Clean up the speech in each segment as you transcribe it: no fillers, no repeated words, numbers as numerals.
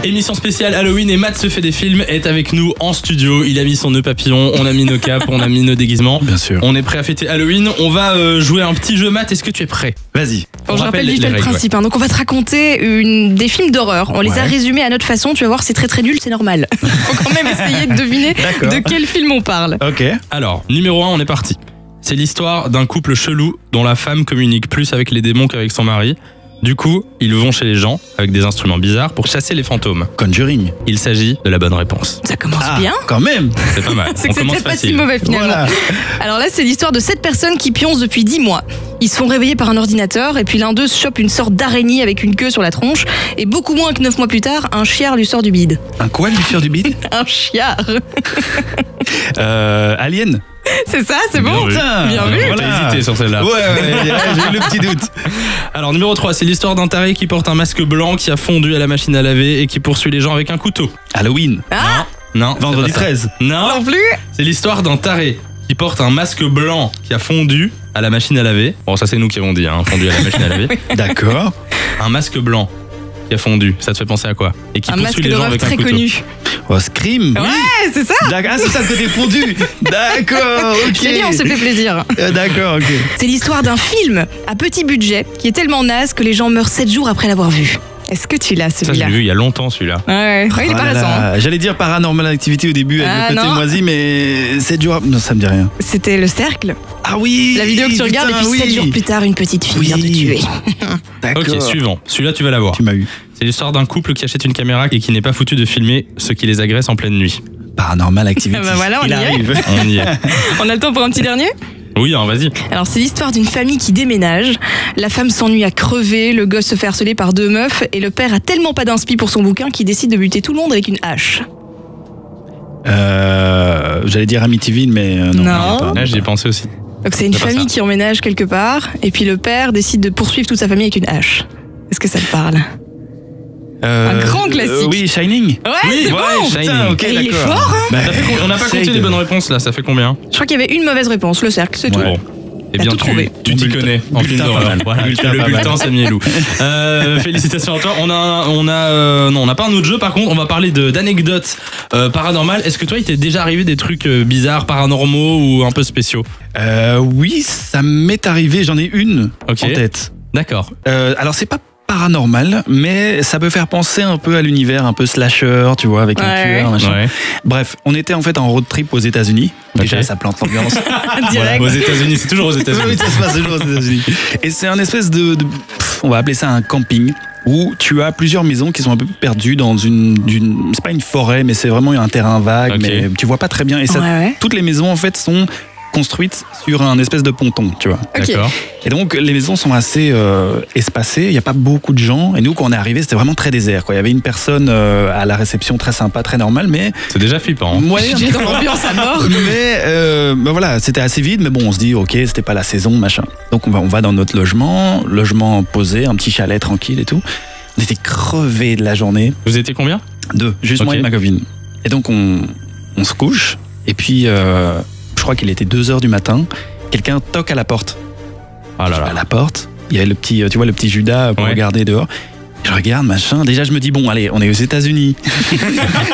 Émission spéciale Halloween et Matt se fait des films est avec nous en studio. Il a mis son nœud papillon, on a mis nos capes, on a mis nos déguisements. Bien sûr. On est prêt à fêter Halloween. On va jouer un petit jeu. Matt, est-ce que tu es prêt? Vas-y. Bon, je rappelle vite le règles, principe. Donc on va te raconter des films d'horreur. On les a résumés à notre façon. Tu vas voir, c'est très très nul, c'est normal. Faut quand même essayer de deviner de quel film on parle. Ok. Alors, numéro 1, on est parti. C'est l'histoire d'un couple chelou dont la femme communique plus avec les démons qu'avec son mari. Du coup, ils vont chez les gens avec des instruments bizarres pour chasser les fantômes. Conjuring. Il s'agit de la bonne réponse. Ça commence bien. Quand même. C'est pas mal. C'est On que commence c'était pas si facile. mauvais finalement. Voilà. Alors là, c'est l'histoire de 7 personnes qui pioncent depuis 10 mois. Ils se font réveiller par un ordinateur et puis l'un d'eux se chope une sorte d'araignée avec une queue sur la tronche. Et beaucoup moins que 9 mois plus tard, un chiard lui sort du bide. Un quoi, lui faire du bide? Un chiard. Alien. C'est ça, c'est bon. Bien vu. Bien vu. T'as hésité sur celle-là. Ouais, j'ai eu le petit doute. Alors, numéro 3, c'est l'histoire d'un taré qui porte un masque blanc qui a fondu à la machine à laver et qui poursuit les gens avec un couteau. Halloween. Ah, Non. Vendredi c'est pas ça. 13. Non. non plus. C'est l'histoire d'un taré qui porte un masque blanc qui a fondu à la machine à laver. Bon, ça c'est nous qui avons dit, hein, fondu à la machine à laver. D'accord. Un masque blanc qui a fondu, ça te fait penser à quoi? Et qui Un poursuit masque les gens d'horreur avec un très couteau. connu. Oh, Scream. Ouais, c'est ça. D'accord. Ah, c'est ça, c'était fondu. D'accord, ok. J'ai dit, on s'est fait plaisir. D'accord, ok. C'est l'histoire d'un film à petit budget qui est tellement naze que les gens meurent 7 jours après l'avoir vu. Est-ce que tu l'as Ça, je celui-là? l'ai vu il y a longtemps celui-là. Ouais, il est Oh pas là récent. hein. là. J'allais dire Paranormal Activity au début avec Ah, le côté non. moisi, mais c'est dur. Non, ça me dit rien. C'était Le Cercle. Ah oui. La vidéo que tu regardes putain, et puis 7 oui. jours plus tard, une petite fille vient de Oui. tuer. D'accord. Ok, suivant. Celui-là, tu vas l'avoir. Tu m'as eu. C'est l'histoire d'un couple qui achète une caméra et qui n'est pas foutu de filmer ceux qui les agressent en pleine nuit. Paranormal Activity. Bah voilà, on Il y est. arrive. On y est. On a le temps pour un petit dernier? Oui, hein, vas-y. Alors c'est l'histoire d'une famille qui déménage. La femme s'ennuie à crever, le gosse se fait harceler par 2 meufs et le père a tellement pas d'inspi pour son bouquin qu'il décide de buter tout le monde avec une hache. J'allais dire Amityville, mais non. Non. il y a pas. Là, j'y ai pensé aussi. Donc c'est une C'est pas famille ça. qui emménage quelque part et puis le père décide de poursuivre toute sa famille avec une hache. Est-ce que ça te parle? Un grand classique. Oui, Shining. Ouais, Oui, c'est ouais, bon. Shining. Putain, ok, Et il est d'accord. fort, hein. Bah, Ça fait on n'a pas compté essaye les de- bonnes réponses là, ça fait combien? Je crois qu'il y avait une mauvaise réponse, Le Cercle, c'est tout. Bon. Eh T'as bien, tout trouvé. tu t'y Bulletin. connais en film Bulletin d'horreur. pas mal. Voilà, Bulletin le pas bulletin, mal. Samy et Lou. Félicitations à toi. Non, on n'a pas un autre jeu. Par contre, on va parler d'anecdotes paranormales. Est-ce que toi, il t'est déjà arrivé des trucs bizarres, paranormaux ou un peu spéciaux? Oui, ça m'est arrivé. J'en ai une Ok. en tête. D'accord. Alors, c'est pas paranormal, mais ça peut faire penser un peu à l'univers un peu slasher, tu vois, avec un Ouais. tueur, machin. Ouais. Bref, on était en fait en road trip aux États-Unis. Déjà, Ok. ça plante l'ambiance. Direct. Aux États-Unis, c'est toujours aux Oui, États-Unis. ça se passe toujours aux États-Unis. Et c'est un espèce on va appeler ça un camping, où tu as plusieurs maisons qui sont un peu perdues dans c'est pas une forêt, mais c'est vraiment un terrain vague, Ok. mais tu vois pas très bien. Et ça, Ouais. toutes les maisons en fait sont construites sur un espèce de ponton, tu vois. Ok. D'accord. Et donc les maisons sont assez espacées, il n'y a pas beaucoup de gens. Et nous, quand on est arrivé, c'était vraiment très désert, quoi. Il y avait une personne à la réception très sympa, très normale, mais C'est déjà flippant. hein. ouais, Je suis dans l'ambiance à mort. mais bah voilà, c'était assez vide, mais bon, on se dit, ok, c'était pas la saison, machin. Donc on va dans notre logement posé, un petit chalet tranquille et tout. On était crevés de la journée. Vous étiez combien? 2, juste Ok. moi et ma copine. Et donc on se couche, et puis je crois qu'il était 2h du matin, quelqu'un toque à la porte. Ah là À là. la porte, il y avait le petit, tu vois, le petit Judas pour Ouais. regarder dehors. Je regarde, machin. Déjà, je me dis, bon, allez, on est aux États-Unis.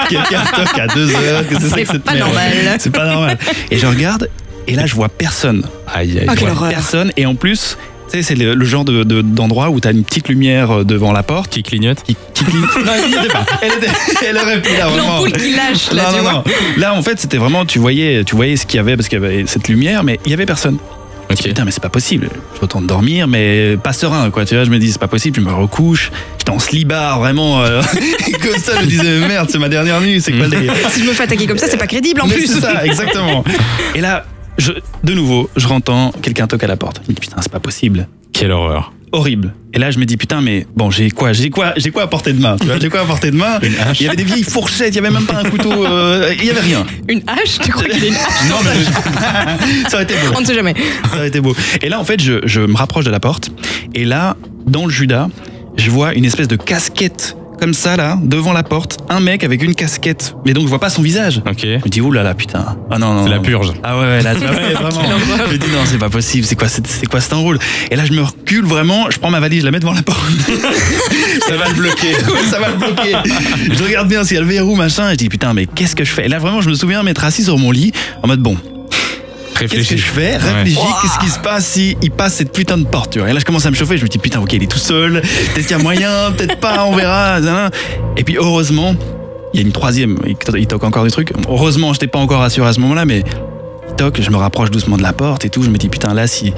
Quelqu'un toque à 2h. que C'est que cette pas merde normal. C'est pas normal. Et je regarde, et là, je vois personne. Aïe, aïe. Ah, Je quelle vois horreur. personne. Et en plus, tu sais, c'est le genre d'endroit où tu as une petite lumière devant la porte. Qui clignote? Qui clignote. Non, elle n'y était pas. Elle aurait pu là, vraiment. L'ampoule qui lâche, là, tu Non, vois. non, non. Là, en fait, c'était vraiment, tu voyais ce qu'il y avait, parce qu'il y avait cette lumière, mais il y avait personne. Ok. Putain, mais c'est pas possible. Je retourne dormir, mais pas serein, quoi. Tu vois, je me dis, c'est pas possible, je me recouche. J'étais en slibard, vraiment. Comme ça, je me disais, merde, c'est ma dernière nuit, c'est quoi le délire? Si je me fais attaquer comme ça, c'est pas crédible en Mais plus. c'est ça, exactement. Et là, de nouveau, je rentends quelqu'un toque à la porte. Je me dis, putain, c'est pas possible. Quelle horreur. Horrible. Et là, je me dis, putain, mais bon, j'ai quoi à portée de main? Tu vois, j'ai quoi à portée de main? Une hache. Il y avait des vieilles fourchettes, il y avait même pas un couteau, il y avait rien. Une hache? Tu crois qu'il y a une hache? Non, mais ça aurait été beau. On ne sait jamais. Ça aurait été beau. Et là, en fait, je me rapproche de la porte. Et là, dans le Judas, je vois une espèce de casquette comme ça là, devant la porte, un mec avec une casquette. Mais donc je vois pas son visage. Ok. Je me dis oulala putain. Ah non non. C'est la non. purge. Ah ouais là vraiment. Je me dis non c'est pas possible. C'est quoi cet enrôle. Et là je me recule vraiment. Je prends ma valise, je la mets devant la porte. Ça va le bloquer. Ouais, ça va le bloquer. Je regarde bien s'il y a le verrou machin. Et je dis putain mais qu'est-ce que je fais. Et là vraiment je me souviens m'être assis sur mon lit en mode bon. Qu'est-ce que je fais? Réfléchis, qu'est-ce qui se passe si il passe cette putain de porte, tu vois? Et là, je commence à me chauffer, je me dis, putain, ok, il est tout seul, peut-être qu'il y a moyen, peut-être pas, on verra. Et puis, heureusement, il y a une troisième, il toque encore des trucs. Heureusement, je n'étais pas encore rassuré à ce moment-là, mais il toque, je me rapproche doucement de la porte et tout, je me dis, putain, là, si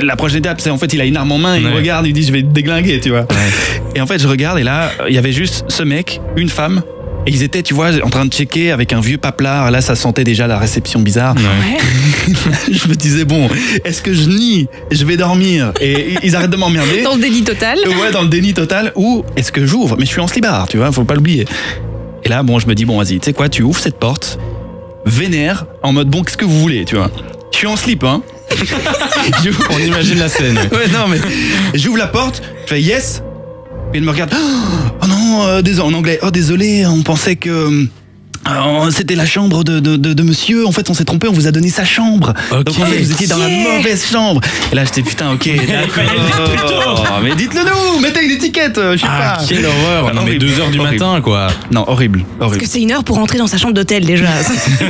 la prochaine étape, c'est en fait, il a une arme en main, il regarde, il dit, je vais te déglinguer, tu vois. Ouais. Et en fait, je regarde, et là, il y avait juste ce mec, une femme, et ils étaient, tu vois, en train de checker avec un vieux paplard. Là, ça sentait déjà la réception bizarre. Ouais. Je me disais, bon, est-ce que je nie, je vais dormir et ils arrêtent de m'emmerder? Dans le déni total. Ouais, dans le déni total. Ou est-ce que j'ouvre? Mais je suis en slibard, tu vois, faut pas l'oublier. Et là, bon, je me dis, bon, vas-y, tu sais quoi, tu ouvres cette porte, vénère, en mode, bon, qu'est-ce que vous voulez, tu vois? Je suis en slip, hein. On imagine la scène. Ouais, non, mais j'ouvre la porte, je fais yes. Et il me regarde. Oh non, désolé, en anglais. Oh désolé, on pensait que c'était la chambre de monsieur. En fait, on s'est trompé, on vous a donné sa chambre. Okay. Donc en fait, vous étiez dans la mauvaise chambre. Et là, j'étais putain, ok. Mais dites-le nous, mettez une étiquette. Je sais pas. Quelle horreur. Non, mais 2h du matin, quoi. Non, horrible. Parce que c'est 1 heure pour rentrer dans sa chambre d'hôtel déjà.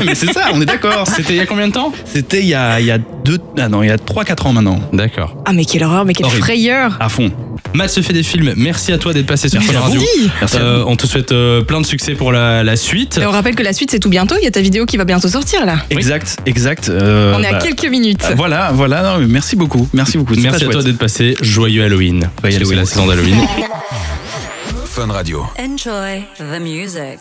Mais c'est ça, on est d'accord. C'était il y a combien de temps? C'était il y a 3-4 ans maintenant. D'accord. Ah, mais quelle horreur, mais quelle frayeur. À fond. Matt se fait des films, merci à toi d'être passé sur Fun Radio. Merci on te souhaite plein de succès pour la suite. Et on rappelle que la suite c'est tout bientôt, il y a ta vidéo qui va bientôt sortir là. Exact. On est à quelques minutes. Voilà, non, mais merci beaucoup. Merci à toi d'être passé, joyeux Halloween. C'est la saison d'Halloween. Fun Radio. Enjoy the music.